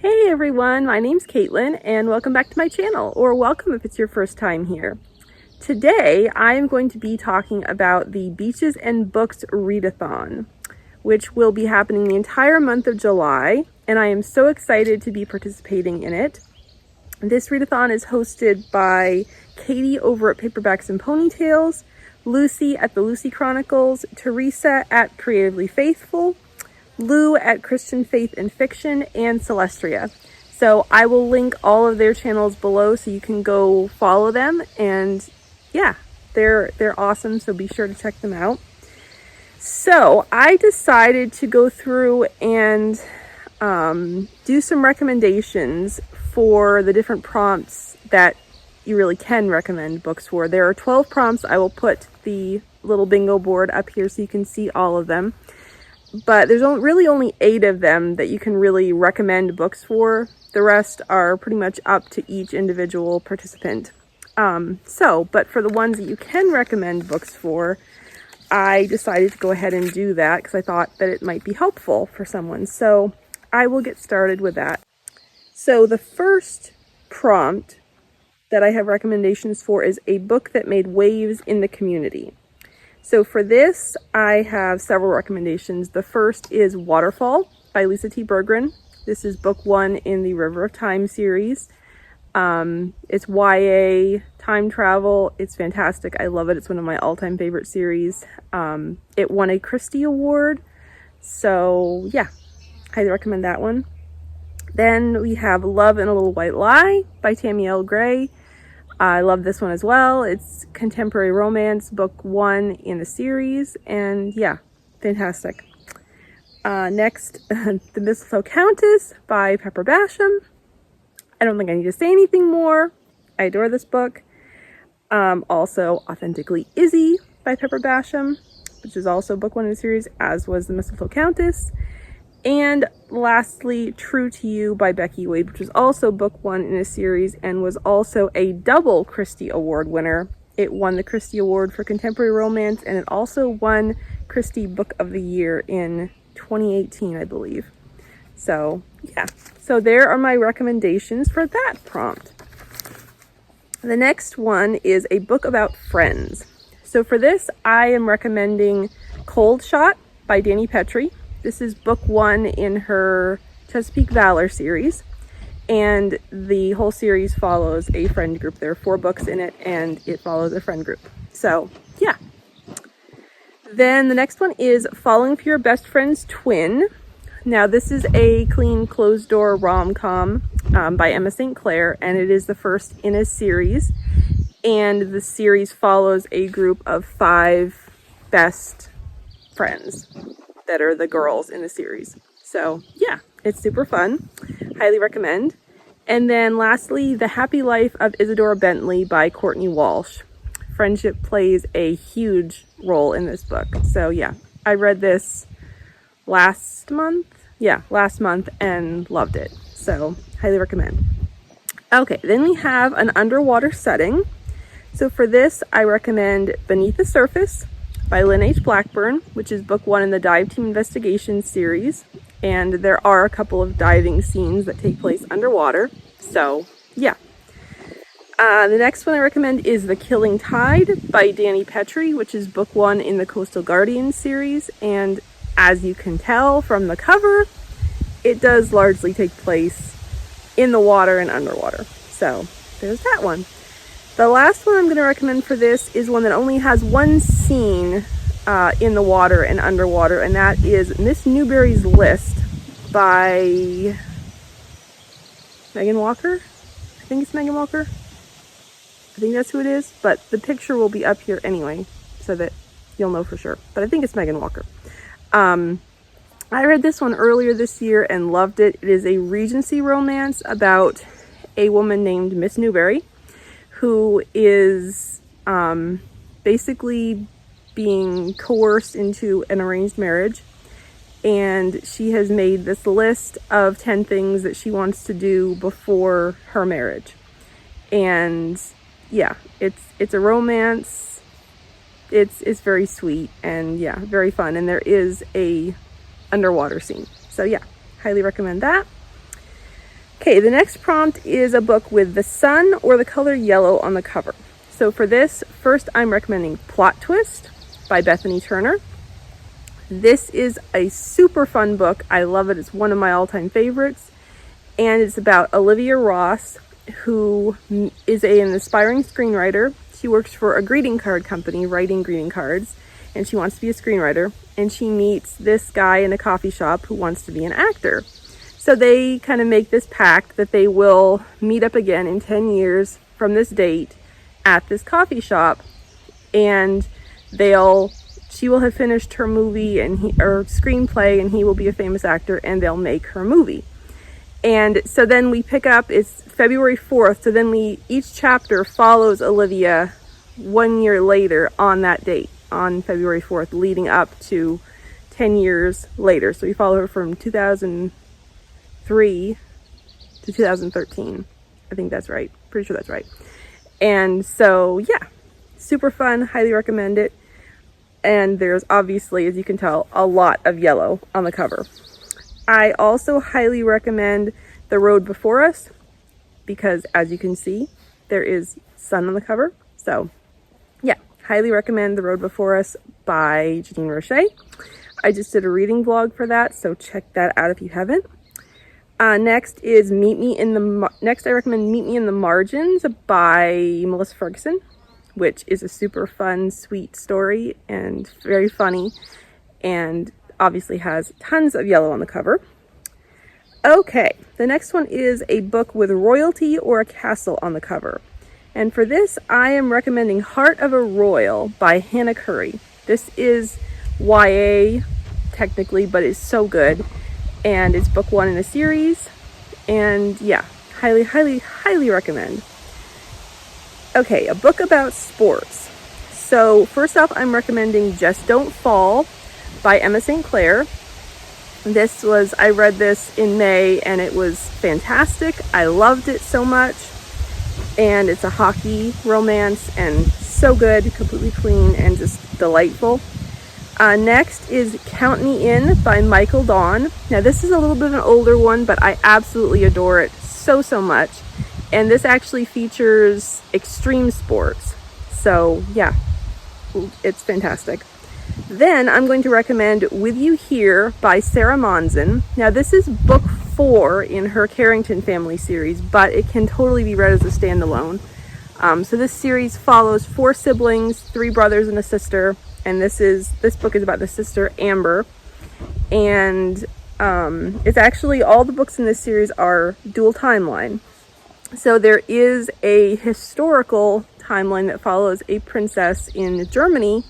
Hey everyone, my name's Caitlin and welcome back to my channel, or welcome if it's your first time here. Today I am going to be talking about the Beaches and Books Readathon, which will be happening the entire month of July, and I am so excited to be participating in it. This readathon is hosted by Katie over at Paperbacks and Ponytails, Lucy at the Lucy Chronicles, Teresa at Creatively Faithful, Lou at Christian Faith and Fiction, and Celestria. So I will link all of their channels below so you can go follow them, and yeah, they're awesome, so be sure to check them out. So I decided to go through and do some recommendations for the different prompts that you really can recommend books for. There are 12 prompts. I will put the little bingo board up here so you can see all of them. But there's really only 8 of them that you can really recommend books for. The rest are pretty much up to each individual participant. But for the ones that you can recommend books for, I decided to go ahead and do that because I thought that it might be helpful for someone. So I will get started with that. So the first prompt that I have recommendations for is a book that made waves in the community. So for this, I have several recommendations. The first is Waterfall by Lisa T. Bergren. This is book 1 in the River of Time series. It's YA, time travel. It's fantastic. I love it. It's one of my all-time favorite series. It won a Christie Award. So yeah, highly recommend that one. Then we have Love and a Little White Lie by Tammy L. Gray. I love this one as well. It's contemporary romance, book 1 in the series, and yeah, fantastic. Next, The Mistletoe Countess by Basham. I don't think I need to say anything more. I adore this book. Also, Authentically, Izzy by Basham, which is also book 1 in the series, as was The Mistletoe Countess. And lastly, True to You by Becky Wade, which was also book 1 in a series and was also a double Christie Award winner. It won the Christie Award for Contemporary Romance, and it also won Christie Book of the Year in 2018, I believe. So yeah, so there are my recommendations for that prompt. The next one is a book about friends. So for this, I am recommending Cold Shot by Dani Petrie. This is book 1 in her Chesapeake Valor series, and the whole series follows a friend group. There are 4 books in it, and it follows a friend group. So yeah. Then the next one is Falling for Your Best Friend's Twin. Now this is a clean, closed-door rom-com by Emma St. Clair, and it is the first in a series. And the series follows a group of 5 best friends that are the girls in the series. So yeah, it's super fun. Highly recommend. And then lastly, The Happy Life of Isadora Bentley by Courtney Walsh. Friendship plays a huge role in this book. So yeah, I read this last month and loved it. So highly recommend. Okay, then we have an underwater setting. So for this, I recommend Beneath the Surface by Lynn H. Blackburn, which is book 1 in the Dive Team Investigation series. And there are a couple of diving scenes that take place underwater. So yeah. The next one I recommend is The Killing Tide by Dani Petrie, which is book 1 in the Coastal Guardians series. And as you can tell from the cover, it does largely take place in the water and underwater. So there's that one. The last one I'm going to recommend for this is one that only has one scene in the water and underwater, and that is Miss Newberry's List by Megan Walker. I think it's Megan Walker. I think that's who it is, but the picture will be up here anyway, so that you'll know for sure. But I think it's Megan Walker. I read this one earlier this year and loved it. It is a Regency romance about a woman named Miss Newberry, who is basically being coerced into an arranged marriage. And she has made this list of 10 things that she wants to do before her marriage. And yeah, it's a romance. It's very sweet and yeah, very fun. And there is a underwater scene. So yeah, highly recommend that. Okay, the next prompt is a book with the sun or the color yellow on the cover. So for this, first I'm recommending Plot Twist by Bethany Turner. This is a super fun book. I love it. It's one of my all-time favorites. And it's about Olivia Ross, who is an aspiring screenwriter. She works for a greeting card company, writing greeting cards, and she wants to be a screenwriter. And she meets this guy in a coffee shop who wants to be an actor. So they kind of make this pact that they will meet up again in 10 years from this date at this coffee shop, and she will have finished her movie or screenplay, and he will be a famous actor, and they'll make her movie. And so then we pick up, it's February 4th, so then each chapter follows Olivia 1 year later on that date, on February 4th, leading up to 10 years later. So we follow her from 2003 to 2013. I think that's right. Pretty sure that's right. And so, yeah, super fun. Highly recommend it. And there's obviously, as you can tell, a lot of yellow on the cover. I also highly recommend The Road Before Us because, as you can see, there is sun on the cover. So, yeah, highly recommend The Road Before Us by Janine Roche. I just did a reading vlog for that, so check that out if you haven't. Next I recommend Meet Me in the Margins by Melissa Ferguson, which is a super fun, sweet story and very funny, and obviously has tons of yellow on the cover. Okay, the next one is a book with royalty or a castle on the cover. And for this, I am recommending Heart of a Royal by Hannah Curry. This is YA, technically, but it's so good. And it's book 1 in a series. And yeah, highly, highly, highly recommend. Okay, a book about sports. So first off, I'm recommending Just Don't Fall by Emma St. Clair. I read this in May and it was fantastic. I loved it so much. And it's a hockey romance and so good, completely clean and just delightful. Next is Count Me In by Michael Dawn. Now this is a little bit of an older one, but I absolutely adore it so much. And this actually features extreme sports. So yeah, it's fantastic. Then I'm going to recommend With You Here by Sarah Monzon. Now this is book 4 in her Carrington family series, but it can totally be read as a standalone. So this series follows 4 siblings, 3 brothers and a sister. And this book is about the sister Amber. And it's actually, all the books in this series are dual timeline. So there is a historical timeline that follows a princess in Germany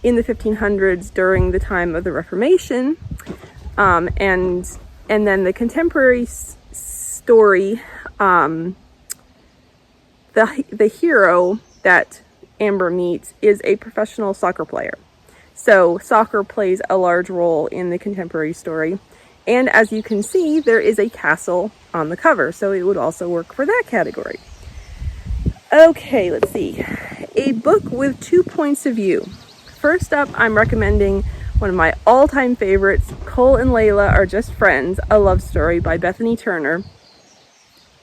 in the 1500s during the time of the Reformation. And then the contemporary story, the hero that Amber meets is a professional soccer player. So soccer plays a large role in the contemporary story. And as you can see, there is a castle on the cover, so it would also work for that category. Okay, let's see. A book with 2 points of view. First up, I'm recommending one of my all-time favorites, Cole and Layla Are Just Friends, a love story by Bethany Turner.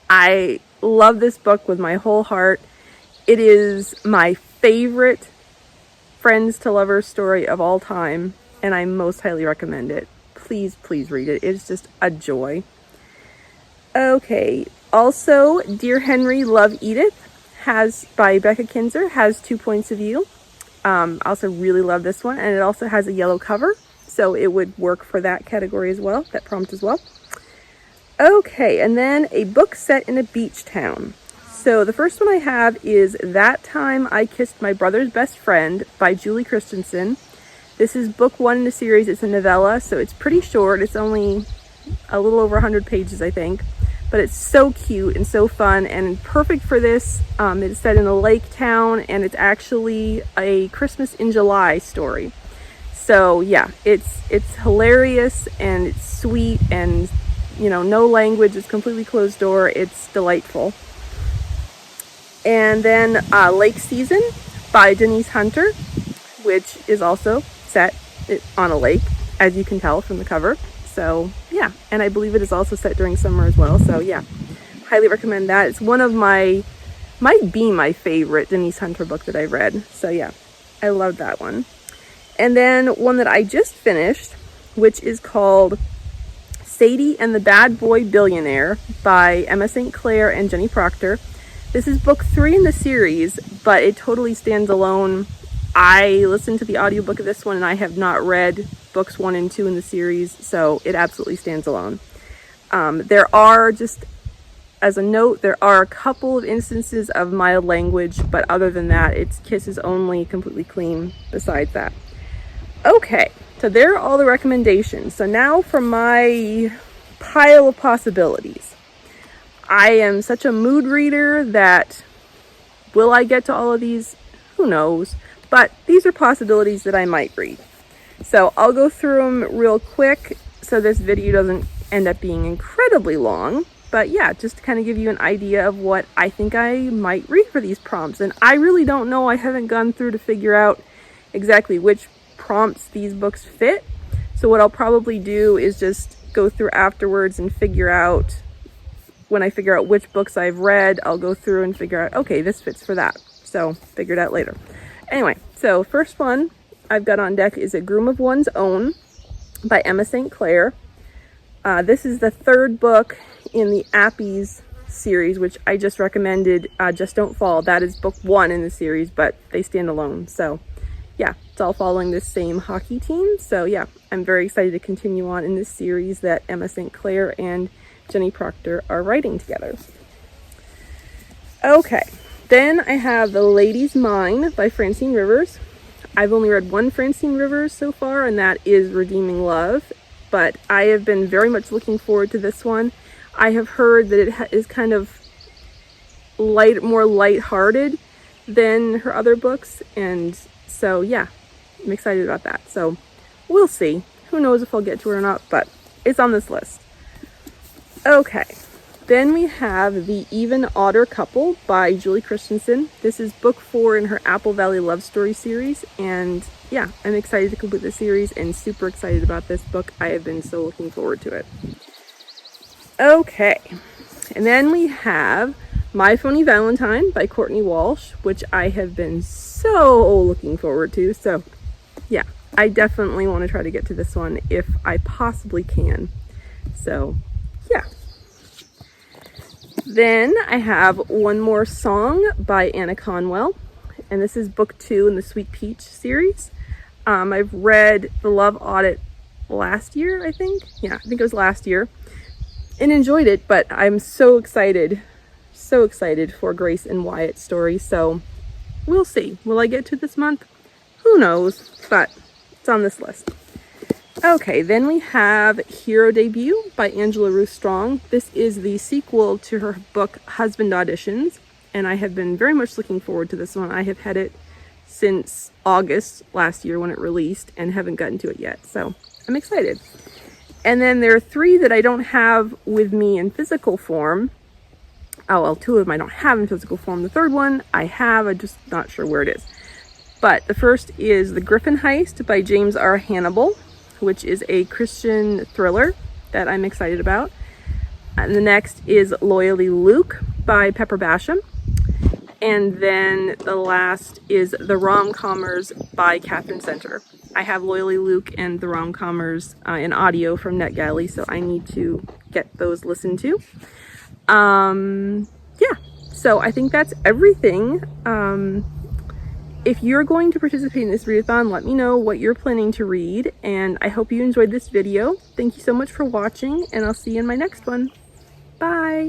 I love this book with my whole heart. It is my favorite friends to lovers story of all time, and I most highly recommend it. Please, please read it. It's just a joy. Okay, also, Dear Henry, Love Edith by Becca Kinzer has 2 points of view. I also really love this one, and it also has a yellow cover, so it would work for that category as well, that prompt as well. Okay, and then a book set in a beach town. So the first one I have is That Time I Kissed My Brother's Best Friend by Julie Christensen. This is book 1 in the series. It's a novella, so it's pretty short. It's only a little over 100 pages, I think. But it's so cute and so fun and perfect for this. It's set in a lake town, and it's actually a Christmas in July story. So yeah, it's hilarious and it's sweet, and no language. It's completely closed door. It's delightful. And then Lake Season by Denise Hunter, which is also set on a lake, as you can tell from the cover. So yeah, and I believe it is also set during summer as well. So yeah, highly recommend that. It's one of might be my favorite Denise Hunter book that I've read. So yeah, I love that one. And then one that I just finished, which is called Sadie and the Bad Boy Billionaire by Emma St. Clair and Jenny Proctor. This is book 3 in the series, but it totally stands alone. I listened to the audiobook of this one and I have not read books 1 and 2 in the series, so it absolutely stands alone. There are, just as a note, there are a couple of instances of mild language, but other than that, it's kisses only, completely clean besides that. Okay, so there are all the recommendations. So now for my pile of possibilities. I am such a mood reader that, will I get to all of these? Who knows? But these are possibilities that I might read. So I'll go through them real quick so this video doesn't end up being incredibly long. But yeah, just to kind of give you an idea of what I think I might read for these prompts. And I really don't know. I haven't gone through to figure out exactly which prompts these books fit. So what I'll probably do is just go through afterwards and figure out, when I figure out which books I've read, I'll go through and figure out, okay, this fits for that. So figure it out later. Anyway, so first one I've got on deck is A Groom of One's Own by Emma St. Clair. This is the 3rd book in the Appies series, which I just recommended, Just Don't Fall. That is book 1 in the series, but they stand alone. So yeah, it's all following this same hockey team. So yeah, I'm very excited to continue on in this series that Emma St. Clair and Jenny Proctor are writing together. Okay, then I have The Lady's Mine by Francine Rivers. I've only read one Francine Rivers so far, and that is Redeeming Love, but I have been very much looking forward to this one. I have heard that it is kind of more lighthearted than her other books, and so yeah, I'm excited about that. So we'll see. Who knows if I'll get to it or not, but it's on this list. Okay, then we have The Even Odder Couple by Julie Christensen. This is book 4 in her Apple Valley Love Story series, and yeah, I'm excited to complete the series and super excited about this book. I have been so looking forward to it. Okay, and then we have My Phony Valentine by Courtney Walsh, which I have been so looking forward to. So yeah, I definitely want to try to get to this one if I possibly can. So yeah. Then I have One More Song by Anna Conwell, and this is book 2 in the Sweet Peach series. I've read The Love Audit last year, I think. Yeah, I think it was last year, and enjoyed it, but I'm so excited for Grace and Wyatt's story. So we'll see. Will I get to this month? Who knows, but it's on this list. Okay, then we have Hero Debut by Angela Ruth Strong. This is the sequel to her book Husband Auditions, and I have been very much looking forward to this one. I have had it since August last year when it released and haven't gotten to it yet, so I'm excited. And then there are 3 that I don't have with me in physical form. Oh, well, 2 of them I don't have in physical form. The 3rd one I have, I'm just not sure where it is. But the first is The Griffin Heist by James R. Hannibal, which is a Christian thriller that I'm excited about. And the next is Loyally Luke by Pepper Basham. And then the last is The Rom-Commers by Catherine Center. I have Loyally Luke and The Rom-Commers in audio from NetGalley, so I need to get those listened to. Yeah, so I think that's everything. If you're going to participate in this readathon, let me know what you're planning to read, and I hope you enjoyed this video. Thank you so much for watching, and I'll see you in my next one. Bye!